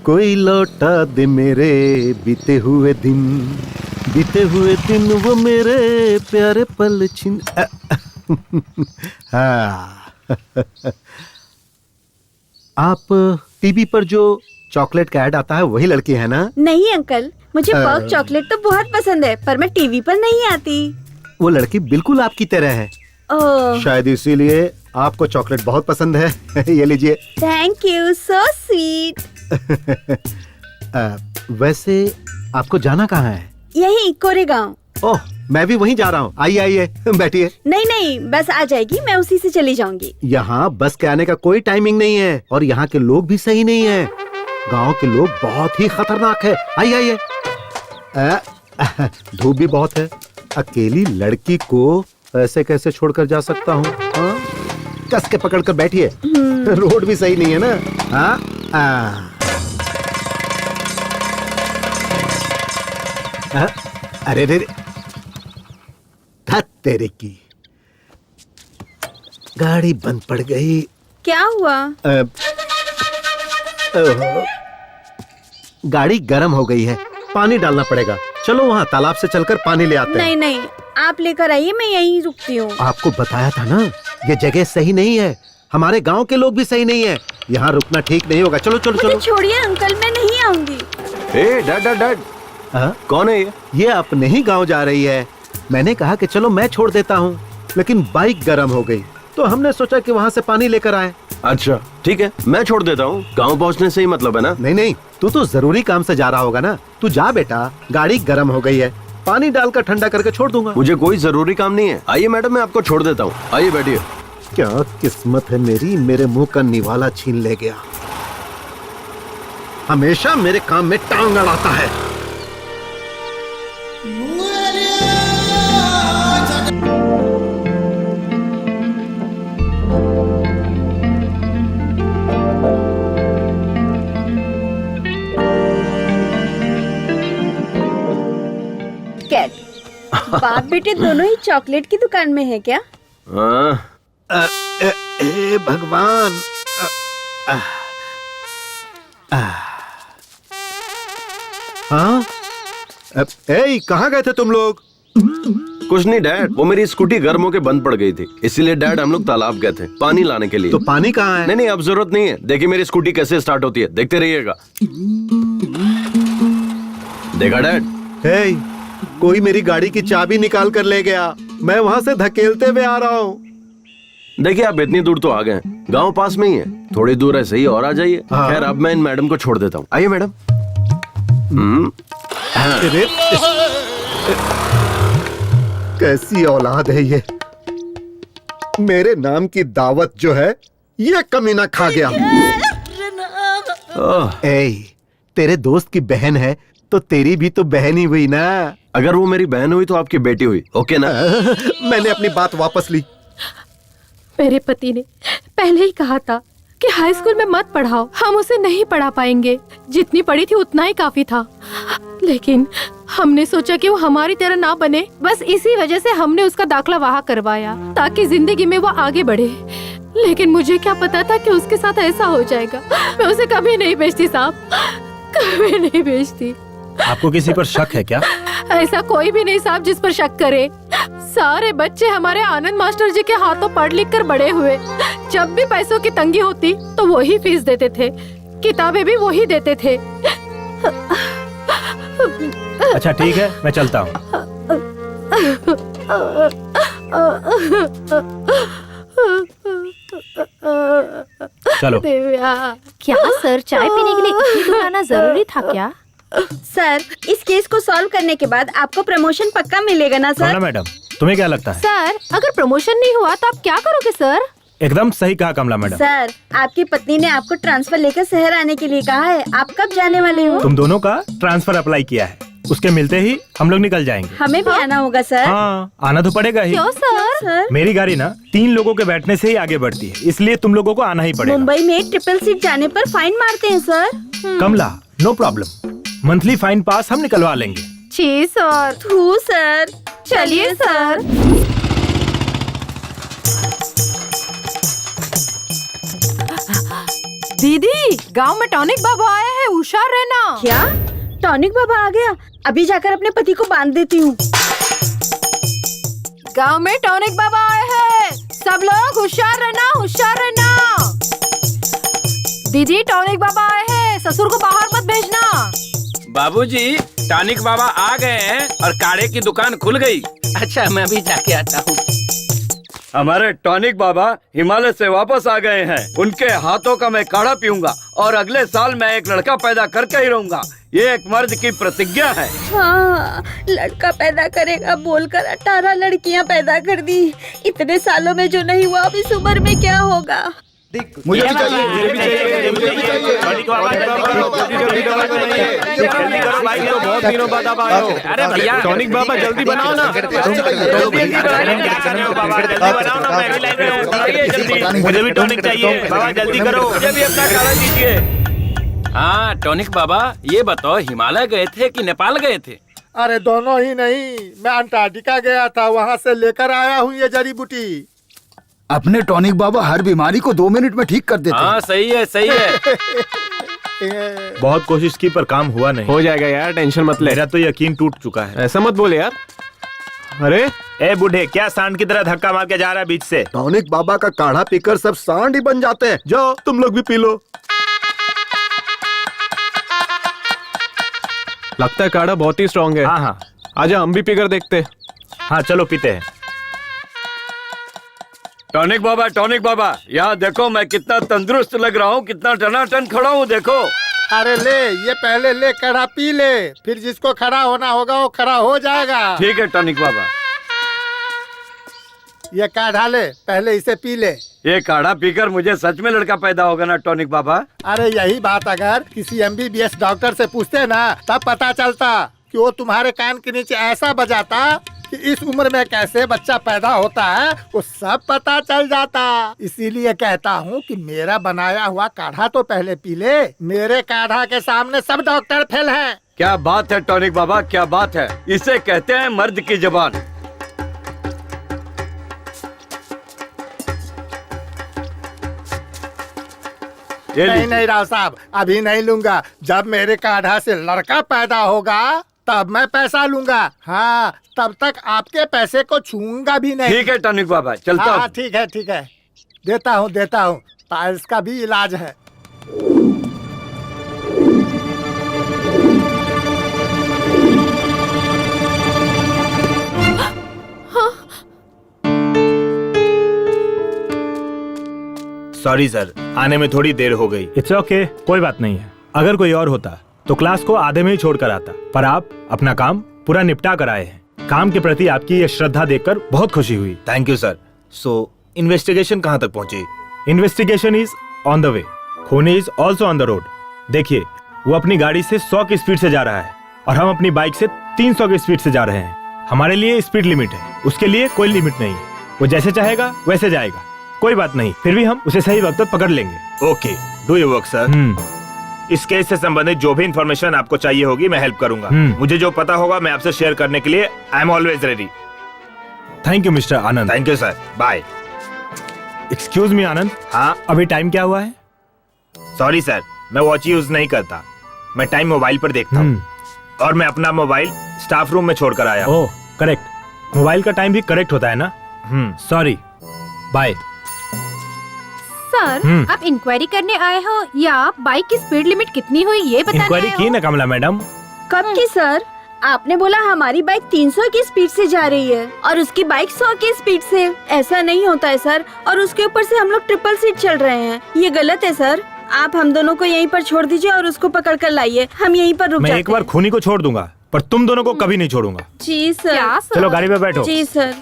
कोई लौटा दे मेरे बीते हुए दिन वो मेरे प्यारे पल छिन। हाँ। आप टीवी पर जो चॉकलेट का ऐड आता है वही लड़की है ना? नहीं अंकल, मुझे पर्क चॉकलेट तो बहुत पसंद है, पर मैं टीवी पर नहीं आती। वो लड़की बिल्कुल आपकी तरह है। शायद इसीलिए आपको चॉकलेट बहुत पसंद है। ये लीजिए। Thank you, so sweet. वैसे आपको जाना कहाँ है? यही कोरेगांव। ओह, मैं भी वहीं जा रहा हूँ। आइए आइए, बैठिए। नहीं, बस आ जाएगी, मैं उसी से चली जाऊंगी। यहाँ बस के आने का कोई टाइमिंग नहीं है और यहाँ के लोग भी सही नहीं है। गांव के लोग बहुत ही खतरनाक है। आइए आइए। धूप भी बहुत है। अकेली लड़की को ऐसे कैसे छोड़कर जा सकता हूँ? कस के पकड़ कर बैठिए। रोड भी सही नहीं है ना। अरे रे, तेरे की गाड़ी बंद पड़ गई। क्या हुआ? गाड़ी गर्म हो गई है, पानी डालना पड़ेगा। चलो वहाँ तालाब से चलकर पानी ले आते हैं। नहीं, आप लेकर आइए, मैं यहीं रुकती हूँ। आपको बताया था ना, ये जगह सही नहीं है। हमारे गांव के लोग भी सही नहीं है। यहाँ रुकना ठीक नहीं होगा। चलो चलो चलो। छोड़िए अंकल, मैं नहीं आऊंगी। डैड कौन है ये? ये अपने ही गांव जा रही है। मैंने कहा कि चलो मैं छोड़ देता हूँ, लेकिन बाइक गर्म हो गई तो हमने सोचा कि वहाँ से पानी लेकर आए। अच्छा ठीक है, मैं छोड़ देता हूँ। गांव पहुँचने से ही मतलब है ना? नहीं, तू तो जरूरी काम से जा रहा होगा ना। तू जा बेटा, गाड़ी गर्म हो गई है, पानी डालकर ठंडा करके छोड़ दूंगा। मुझे कोई जरूरी काम नहीं है। आइए मैडम, मैं आपको छोड़ देता हूँ। आइए बैठिए। क्या किस्मत है मेरी, मेरे मुंह का निवाला छीन ले गया। हमेशा मेरे काम में टांग अड़ाता है। बाप बेटे दोनों ही चॉकलेट की दुकान में है क्या? भगवान। हाँ, कहाँ गए थे तुम लोग? कुछ नहीं डैड, वो मेरी स्कूटी गर्म होके बंद पड़ गई थी, इसीलिए डैड हम लोग तालाब गए थे पानी लाने के लिए। तो पानी कहाँ है? नहीं, अब जरूरत नहीं है। देखिए मेरी स्कूटी कैसे स्टार्ट होती है, देखते रहिएगा। देखा डैड? कोई मेरी गाड़ी की चाबी निकाल कर ले गया। मैं वहाँ से धकेलते हुए आ रहा हूँ। देखिए आप इतनी दूर तो आ गए, गांव पास में ही है, थोड़ी दूर ऐसे ही और आ जाइए। खैर अब मैं इन मैडम को छोड़ देता हूँ। आइए मैडम। कैसी औलाद है ये। मेरे नाम की दावत जो है ये कमीना खा गया। तेरे दोस्त की बहन है तो तेरी भी तो बहन ही हुई ना। अगर वो मेरी बहन हुई तो आपकी बेटी हुई, ओके ना? मैंने अपनी बात वापस ली। मेरे पति ने पहले ही कहा था कि हाई स्कूल में मत पढ़ाओ, हम उसे नहीं पढ़ा पाएंगे। जितनी पढ़ी थी उतना ही काफी था, लेकिन हमने सोचा कि वो हमारी तरह ना बने, बस इसी वजह से हमने उसका दाखला वहाँ करवाया ताकि जिंदगी में वो आगे बढ़े। लेकिन मुझे क्या पता था कि उसके साथ ऐसा हो जाएगा। मैं उसे कभी नहीं भेजती साहब, कभी नहीं भेजती। आपको किसी पर शक है क्या? ऐसा कोई भी नहीं साहब जिस पर शक करे। सारे बच्चे हमारे आनंद मास्टर जी के हाथों पढ़ लिख कर बड़े हुए। जब भी पैसों की तंगी होती तो वही फीस देते थे, किताबें भी वही देते थे। अच्छा ठीक है, मैं चलता हूँ। चलो। क्या सर, चाय पीने के लिए इतनी दूर आना जरूरी था क्या? सर, इस केस को सॉल्व करने के बाद आपको प्रमोशन पक्का मिलेगा ना सर? मैडम, तुम्हें क्या लगता है? सर, अगर प्रमोशन नहीं हुआ तो आप क्या करोगे सर? एकदम सही कहा कमला मैडम। सर, आपकी पत्नी ने आपको ट्रांसफर लेकर शहर आने के लिए कहा है। आप कब जाने वाले हो? तुम दोनों का ट्रांसफर अप्लाई किया है, उसके मिलते ही हम लोग निकल जाएंगे। हमें भी आना होगा सर। हाँ, आना तो पड़ेगा ही। क्यों सर? मेरी गाड़ी ना 3 लोगों के बैठने से ही आगे बढ़ती है, इसलिए तुम लोगों को आना ही पड़ेगा। मुंबई में ट्रिपल सीट जाने पर फाइन मारते हैं सर। कमला, नो प्रॉब्लम, मंथली फाइन पास हम निकलवा लेंगे। जी सर। थू सर। चलिए सर। दीदी, गांव में टॉनिक बाबा आए हैं, होशियार रहना। क्या टॉनिक बाबा आ गया? अभी जाकर अपने पति को बांध देती हूँ। गांव में टॉनिक बाबा आए हैं, सब लोग होशियार रहना, होशियार रहना। दीदी, टॉनिक बाबा आए हैं, ससुर को बाहर मत भेजना। बाबूजी, टॉनिक बाबा आ गए हैं और काढ़े की दुकान खुल गई। अच्छा, मैं भी जाके आता हूँ। हमारे टॉनिक बाबा हिमालय से वापस आ गए हैं। उनके हाथों का मैं काढ़ा पीऊंगा और अगले साल मैं एक लड़का पैदा करके ही रहूंगा। ये एक मर्द की प्रतिज्ञा है। हाँ, लड़का पैदा करेगा बोलकर 18 लड़कियां पैदा कर दी। इतने सालों में जो नहीं हुआ, अब इस उम्र में क्या होगा? मुझे भी चाहिए। बहुत दिनों बाद आप आए हो। अरे भैया, टॉनिक बाबा जल्दी बनाओ ना। मुझे भी टॉनिक चाहिए बाबा, जल्दी करो। मुझे भी अपना काढ़ा दीजिए। हाँ टॉनिक बाबा, ये बताओ हिमालय गए थे कि नेपाल गए थे? अरे दोनों ही नहीं, मैं अंटार्कटिका गया था, वहाँ से लेकर आया हूँ ये जड़ी बूटी। अपने टॉनिक बाबा हर बीमारी को 2 मिनट में ठीक कर देते हैं। हाँ सही है, सही है। बहुत कोशिश की पर काम हुआ नहीं। हो जाएगा यार, टेंशन मत ले। मेरा तो यकीन टूट चुका है। ऐसा मत बोले यार। अरे ए बूढ़े, क्या सांड की तरह धक्का मार के जा रहा है बीच से? टॉनिक बाबा का काढ़ा पीकर सब सांड ही बन जाते हैं। जाओ तुम लोग भी पी लो। लगता है काढ़ा बहुत ही स्ट्रांग है। हाँ हाँ आजा हम भी पीकर देखते हैं। हाँ, चलो पीते हैं। टॉनिक बाबा, यहाँ देखो मैं कितना तंदुरुस्त लग रहा हूँ, कितना टनाटन खड़ा हूँ, देखो। अरे ले, ये पहले ले काढ़ा पी ले, फिर जिसको खड़ा होना होगा वो खड़ा हो जाएगा। ठीक है टॉनिक बाबा। ये काढ़ा ले, पहले इसे पी ले। ये काढ़ा पीकर मुझे सच में लड़का पैदा होगा ना टॉनिक बाबा? अरे यही बात अगर किसी MBBS डॉक्टर से पूछते ना, तब पता चलता कि वो तुम्हारे कान के नीचे ऐसा बजाता कि इस उम्र में कैसे बच्चा पैदा होता है, वो सब पता चल जाता। इसीलिए कहता हूँ कि मेरा बनाया हुआ काढ़ा तो पहले पी ले। मेरे काढ़ा के सामने सब डॉक्टर फेल हैं। क्या बात है टॉनिक बाबा, क्या बात है। इसे कहते हैं मर्द की जबान। नहीं राव साहब, अभी नहीं लूंगा। जब मेरे काढ़ा से लड़का पैदा होगा तब मैं पैसा लूंगा। हाँ, तब तक आपके पैसे को छूंगा भी नहीं। ठीक है टॉनिक बाबा, चलता हूँ। हाँ ठीक है, देता हूँ। पाइल्स का भी इलाज है। सॉरी सर, आने में थोड़ी देर हो गई। इट्स ओके, कोई बात नहीं है। अगर कोई और होता तो क्लास को आधे में ही छोड़ कर आता, पर आप अपना काम पूरा निपटा कर आए हैं। काम के प्रति आपकी ये श्रद्धा देखकर बहुत खुशी हुई। Thank you sir. So investigation कहाँ तक पहुंची? Investigation is on the way. खूनी is also on the road. देखिए, वो अपनी गाड़ी से 100 की स्पीड से जा रहा है और हम अपनी बाइक से 300 की स्पीड से जा रहे हैं। हमारे लिए स्पीड लिमिट है, उसके लिए कोई लिमिट नहीं। वो जैसे चाहेगा वैसे जाएगा, कोई बात नहीं। फिर भी हम उसे सही वक्त पर पकड़ लेंगे। Okay, do your work sir. इस केस से संबंधित जो भी इंफॉर्मेशन आपको चाहिए होगी मैं हेल्प करूंगा। मुझे जो पता होगा मैं आपसे शेयर करने के लिए I am always ready. Thank you mister Anand. Thank you sir, bye. Excuse me Anand. हाँ, अभी टाइम क्या हुआ है? सॉरी सर, मैं वॉच यूज नहीं करता। मैं टाइम मोबाइल पर देखता हूँ और मैं अपना मोबाइल स्टाफ रूम में छोड़कर आया। ओह करेक्ट, मोबाइल का टाइम भी करेक्ट होता है ना। Sorry, bye. सर, आप इंक्वायरी करने आए हो या बाइक की स्पीड लिमिट कितनी हुई ये बताने इंक्वायरी आए हो? की ना कमला मैडम? कब की सर? आपने बोला हमारी बाइक 300 की स्पीड से जा रही है और उसकी बाइक 100 की स्पीड से। ऐसा नहीं होता है सर, और उसके ऊपर से हम लोग ट्रिपल सीट चल रहे हैं। ये गलत है सर। आप हम दोनों को यहीं पर छोड़ दीजिए और उसको पकड़ कर लाइए। हम यहीं पर रुक जाते हैं। मैं एक बार खूनी को छोड़ दूंगा, पर तुम दोनों को कभी नहीं छोड़ूंगा। जी सर। क्या सर? चलो गाड़ी पे बैठो। जी सर।